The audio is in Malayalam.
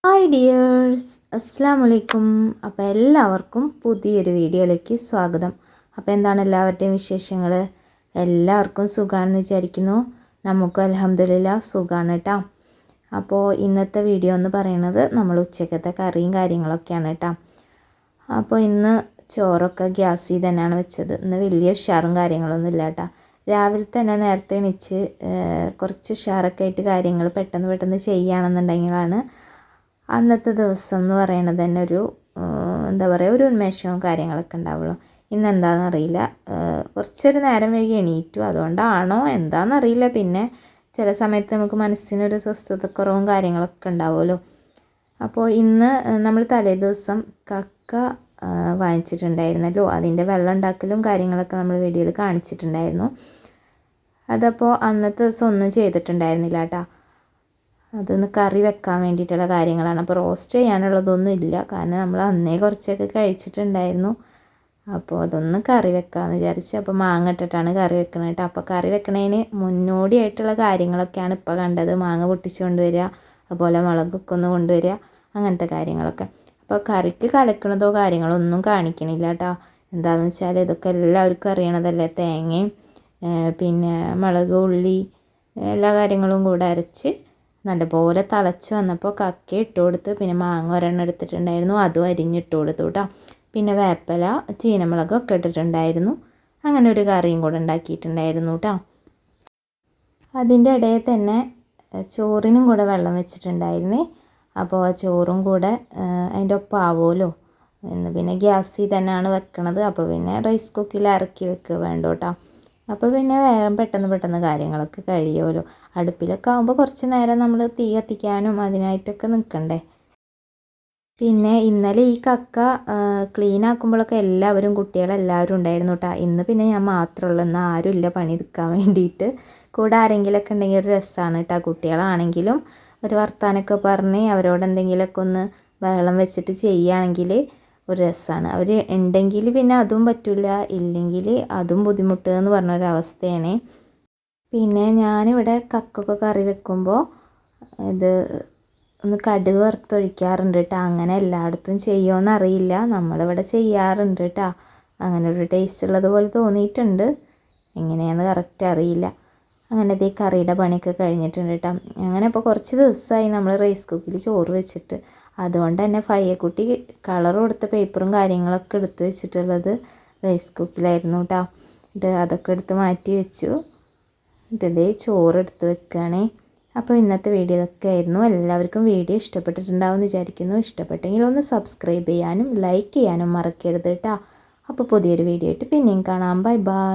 ഹായ് ഡിയേഴ്സ്, അസ്സാം വലൈക്കും. അപ്പോൾ എല്ലാവർക്കും പുതിയൊരു വീഡിയോയിലേക്ക് സ്വാഗതം. അപ്പോൾ എന്താണ് എല്ലാവരുടെയും വിശേഷങ്ങൾ? എല്ലാവർക്കും സുഖമാണെന്ന് വിചാരിക്കുന്നു. നമുക്കും അൽഹംദുലില്ലാ സുഖമാണ് കേട്ടോ. അപ്പോൾ ഇന്നത്തെ വീഡിയോ എന്ന് പറയുന്നത് നമ്മൾ ഉച്ചക്കത്തെ കറിയും കാര്യങ്ങളൊക്കെയാണ് കേട്ടോ. അപ്പോൾ ഇന്ന് ചോറൊക്കെ ഗ്യാസിൽ തന്നെയാണ് വെച്ചത്. ഇന്ന് വലിയ ഉഷാറും കാര്യങ്ങളൊന്നും ഇല്ല കേട്ടോ. രാവിലെ തന്നെ നേരത്തെ എണീച്ച് കുറച്ച് ഉഷാറൊക്കെ ആയിട്ട് കാര്യങ്ങൾ പെട്ടെന്ന് ചെയ്യുകയാണെന്നുണ്ടെങ്കിലാണ് അന്നത്തെ ദിവസം എന്ന് പറയുന്നത് തന്നെ ഒരു എന്താ പറയുക, ഒരു ഉന്മേഷവും കാര്യങ്ങളൊക്കെ ഉണ്ടാവുള്ളൂ. ഇന്നെന്താണെന്നറിയില്ല, കുറച്ചൊരു നേരം വൈകി എണീറ്റു. അതുകൊണ്ടാണോ എന്താണെന്നറിയില്ല. പിന്നെ ചില സമയത്ത് നമുക്ക് മനസ്സിനൊരു സ്വസ്ഥതക്കുറവും കാര്യങ്ങളൊക്കെ ഉണ്ടാവുമല്ലോ. അപ്പോൾ ഇന്ന് നമ്മൾ തലേ ദിവസം കക്ക വാങ്ങിച്ചിട്ടുണ്ടായിരുന്നല്ലോ. അതിൻ്റെ വെള്ളം ഉണ്ടാക്കലും കാര്യങ്ങളൊക്കെ നമ്മൾ വീഡിയോയിൽ കാണിച്ചിട്ടുണ്ടായിരുന്നു. അതപ്പോൾ അന്നത്തെ ദിവസം ഒന്നും ചെയ്തിട്ടുണ്ടായിരുന്നില്ല കേട്ടോ. അതൊന്ന് കറി വെക്കാൻ വേണ്ടിയിട്ടുള്ള കാര്യങ്ങളാണ്. അപ്പോൾ റോസ്റ്റ് ചെയ്യാനുള്ളതൊന്നും ഇല്ല, കാരണം നമ്മൾ അന്നേ കുറച്ചൊക്കെ കഴിച്ചിട്ടുണ്ടായിരുന്നു. അപ്പോൾ അതൊന്ന് കറി വെക്കാമെന്ന് വിചാരിച്ച്. അപ്പോൾ മാങ്ങ ഇട്ടിട്ടാണ് കറി വെക്കുന്നത് കേട്ടോ. അപ്പോൾ കറി വെക്കണതിന് മുന്നോടിയായിട്ടുള്ള കാര്യങ്ങളൊക്കെയാണ് ഇപ്പോൾ കണ്ടത്. മാങ്ങ പൊട്ടിച്ച് കൊണ്ടുവരിക, അതുപോലെ മുളകൊക്കെ ഒന്ന് കൊണ്ടുവരിക, അങ്ങനത്തെ കാര്യങ്ങളൊക്കെ. അപ്പോൾ കറിക്ക് കലക്കണതോ കാര്യങ്ങളോ ഒന്നും കാണിക്കണില്ല കേട്ടോ. എന്താണെന്ന് വെച്ചാൽ ഇതൊക്കെ എല്ലാവർക്കും അറിയണതല്ലേ. തേങ്ങയും പിന്നെ മുളക്, ഉള്ളി എല്ലാ കാര്യങ്ങളും കൂടെ അരച്ച് നല്ലപോലെ തിളച്ച് വന്നപ്പോൾ കക്ക ഇട്ട് കൊടുത്ത്, പിന്നെ മാങ്ങ ഒരെണ്ണം എടുത്തിട്ടുണ്ടായിരുന്നു, അതും അരിഞ്ഞിട്ട് കൊടുത്തു കേട്ടോ. പിന്നെ വേപ്പില, ചീനമുളകൊക്കെ ഇട്ടിട്ടുണ്ടായിരുന്നു. അങ്ങനെ ഒരു കറിയും കൂടെ ഉണ്ടാക്കിയിട്ടുണ്ടായിരുന്നു കേട്ടോ. അതിൻ്റെ ഇടയിൽ തന്നെ ചോറിനും കൂടെ വെള്ളം വെച്ചിട്ടുണ്ടായിരുന്നേ. അപ്പോൾ ആ ചോറും കൂടെ അതിൻ്റെ ഒപ്പം ആവുമല്ലോ എന്ന് പിന്നെ ഗ്യാസിൽ തന്നെയാണ് വെക്കണത്. അപ്പോൾ പിന്നെ റൈസ് കുക്കിൽ ഇറക്കി വെക്കുക വേണ്ട കേട്ടോ. അപ്പോൾ പിന്നെ വേഗം പെട്ടെന്ന് കാര്യങ്ങളൊക്കെ കഴിയുമല്ലോ. അടുപ്പിലൊക്കെ ആകുമ്പോൾ കുറച്ച് നേരം നമ്മൾ തീ കത്തിക്കാനും അതിനായിട്ടൊക്കെ നിൽക്കണ്ടേ. പിന്നെ ഇന്നലെ ഈ കക്ക ക്ലീൻ ആക്കുമ്പോഴൊക്കെ എല്ലാവരും കുട്ടികളെല്ലാവരും ഉണ്ടായിരുന്നു കേട്ടോ. ഇന്ന് പിന്നെ ഞാൻ മാത്രമുള്ളൂ, ഇന്ന് ആരുമില്ല പണിയെടുക്കാൻ വേണ്ടിയിട്ട്. കൂടെ ആരെങ്കിലുമൊക്കെ ഉണ്ടെങ്കിൽ ഒരു രസമാണ് കേട്ടോ. കുട്ടികളാണെങ്കിലും ഒരു വർത്താനമൊക്കെ പറഞ്ഞ് അവരോട് എന്തെങ്കിലുമൊക്കെ ഒന്ന് വെള്ളം വെച്ചിട്ട് ചെയ്യുകയാണെങ്കിൽ ഒരു രസമാണ്. അവർ ഉണ്ടെങ്കിൽ പിന്നെ അതും പറ്റില്ല, ഇല്ലെങ്കിൽ അതും ബുദ്ധിമുട്ട് എന്ന് പറഞ്ഞൊരവസ്ഥയാണ്. പിന്നെ ഞാനിവിടെ കക്കൊക്കെ കറി വെക്കുമ്പോൾ ഇത് ഒന്ന് കടുക് വറുത്തൊഴിക്കാറുണ്ട് കേട്ടോ. അങ്ങനെ എല്ലായിടത്തും ചെയ്യുമോയെന്ന് അറിയില്ല, നമ്മളിവിടെ ചെയ്യാറുണ്ട് കേട്ടോ. അങ്ങനെ ഒരു ടേസ്റ്റ് ഉള്ളതുപോലെ തോന്നിയിട്ടുണ്ട്, എങ്ങനെയാണെന്ന് കറക്റ്റ് അറിയില്ല. അങ്ങനെ ഈ കറിയുടെ പണിയൊക്കെ കഴിഞ്ഞിട്ടുണ്ട് കേട്ടോ. അങ്ങനെ ഇപ്പോൾ കുറച്ച് ദിവസമായി നമ്മൾ റൈസ് കുക്കിൽ ചോറ് വെച്ചിട്ട്. അതുകൊണ്ട് തന്നെ ഫയ്യക്കുട്ടി കളർ കൊടുത്ത പേപ്പറും കാര്യങ്ങളൊക്കെ എടുത്ത് വെച്ചിട്ടുള്ളത് റൈസ് കുക്കിലായിരുന്നു കേട്ടോ. ഇത് അതൊക്കെ എടുത്ത് മാറ്റി വെച്ചു. ഇതേ ചോറ് എടുത്ത് വെക്കുകയാണേ. അപ്പോൾ ഇന്നത്തെ വീഡിയോ ഇതൊക്കെ ആയിരുന്നു. എല്ലാവർക്കും വീഡിയോ ഇഷ്ടപ്പെട്ടിട്ടുണ്ടാവുമെന്ന് വിചാരിക്കുന്നു. ഇഷ്ടപ്പെട്ടെങ്കിൽ ഒന്ന് സബ്സ്ക്രൈബ് ചെയ്യാനും ലൈക്ക് ചെയ്യാനും മറക്കരുത് കേട്ടോ. അപ്പോൾ പുതിയൊരു വീഡിയോ ആയിട്ട് പിന്നെയും കാണാം. Bye bye.